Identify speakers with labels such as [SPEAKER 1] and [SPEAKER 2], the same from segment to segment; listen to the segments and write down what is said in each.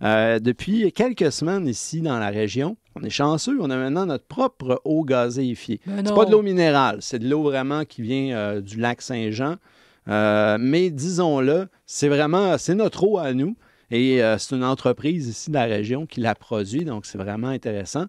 [SPEAKER 1] Depuis quelques semaines ici dans la région, on est chanceux, on a maintenant notre propre eau gazéifiée. C'est pas de l'eau minérale, c'est de l'eau vraiment qui vient du lac Saint-Jean. Mais disons-le, c'est notre eau à nous. Et c'est une entreprise ici de la région qui la produit, donc c'est vraiment intéressant.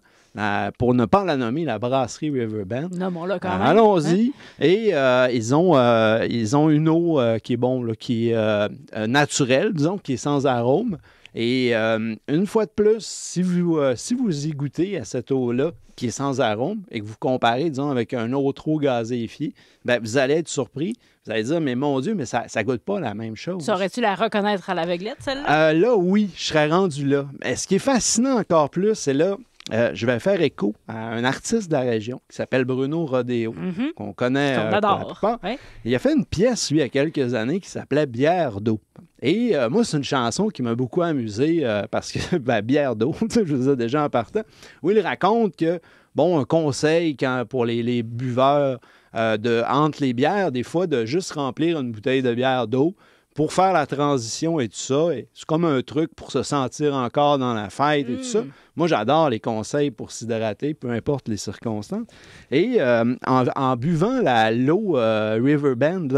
[SPEAKER 1] Pour ne pas la nommer, la brasserie Riverbend.
[SPEAKER 2] Nommons-la quand même.
[SPEAKER 1] Allons-y. Hein? Et ils ont une eau qui est qui est naturelle, disons, qui est sans arôme. Et une fois de plus, si vous y goûtez à cette eau-là, qui est sans arôme, et que vous comparez, disons, avec un autre eau gazéifiée, bien, vous allez être surpris. Vous allez dire, mais mon Dieu, mais ça ne goûte pas la même chose.
[SPEAKER 2] Saurais-tu la reconnaître à l'aveuglette, celle-là?
[SPEAKER 1] Là, oui, je serais rendu là. Mais ce qui est fascinant encore plus, c'est là, je vais faire écho à un artiste de la région qui s'appelle Bruno Rodéo, qu'on connaît
[SPEAKER 2] qu'on adore.
[SPEAKER 1] Ouais. Il a fait une pièce, lui, il y a quelques années, qui s'appelait Bière d'eau. Et moi, c'est une chanson qui m'a beaucoup amusé parce que, bière d'eau, je vous ai déjà en partant, où il raconte que, un conseil pour les buveurs entre les bières, des fois, de juste remplir une bouteille de bière d'eau pour faire la transition et tout ça. Et c'est comme un truc pour se sentir encore dans la fête et tout ça. Moi, j'adore les conseils pour s'hydrater, peu importe les circonstances. Et en buvant l'eau Riverbend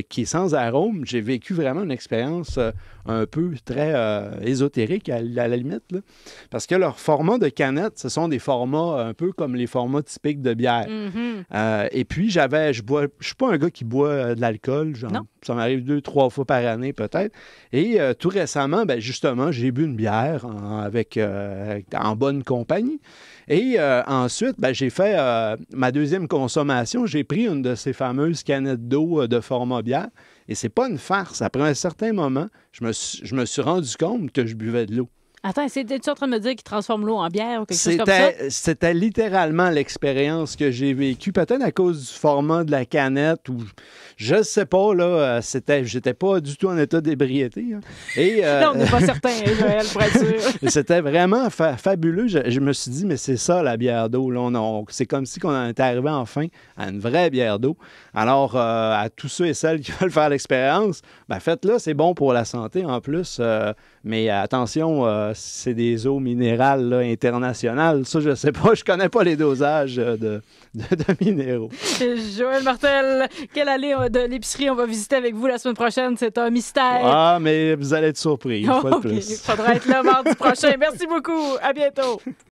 [SPEAKER 1] qui est sans arôme, j'ai vécu vraiment une expérience un peu très ésotérique à la limite. Là. Parce que leur format de canette, ce sont des formats un peu comme les formats typiques de bière. Et puis, je suis pas un gars qui boit de l'alcool. Ça m'arrive 2-3 fois par année peut-être. Et tout récemment, justement, j'ai bu une bière en bonne compagnie. Et ensuite, j'ai fait ma deuxième consommation. J'ai pris une de ces fameuses canettes d'eau de format bière. Et c'est pas une farce. Après un certain moment, je me suis rendu compte que je buvais de l'eau.
[SPEAKER 2] Attends, es-tu en train de me dire qu'il transforme l'eau en bière ou quelque chose comme ça?
[SPEAKER 1] C'était littéralement l'expérience que j'ai vécue, peut-être à cause du format de la canette ou je ne sais pas, là, j'étais pas du tout en état d'ébriété. Hein. Et,
[SPEAKER 2] là, on n'est pas certain, Joël, pour être sûr.
[SPEAKER 1] C'était vraiment fabuleux. Je me suis dit, mais c'est ça la bière d'eau. Là, c'est comme si on était arrivé enfin à une vraie bière d'eau. Alors, à tous ceux et celles qui veulent faire l'expérience, faites-le, c'est bon pour la santé en plus. Mais attention, c'est des eaux minérales là, internationales. Ça, je ne sais pas. Je connais pas les dosages de minéraux.
[SPEAKER 2] Joël Martel, quelle allée de l'épicerie on va visiter avec vous la semaine prochaine? C'est un mystère.
[SPEAKER 1] Ah, mais vous allez être surpris une fois de plus.
[SPEAKER 2] Il faudra être là mardi prochain. Merci beaucoup. À bientôt.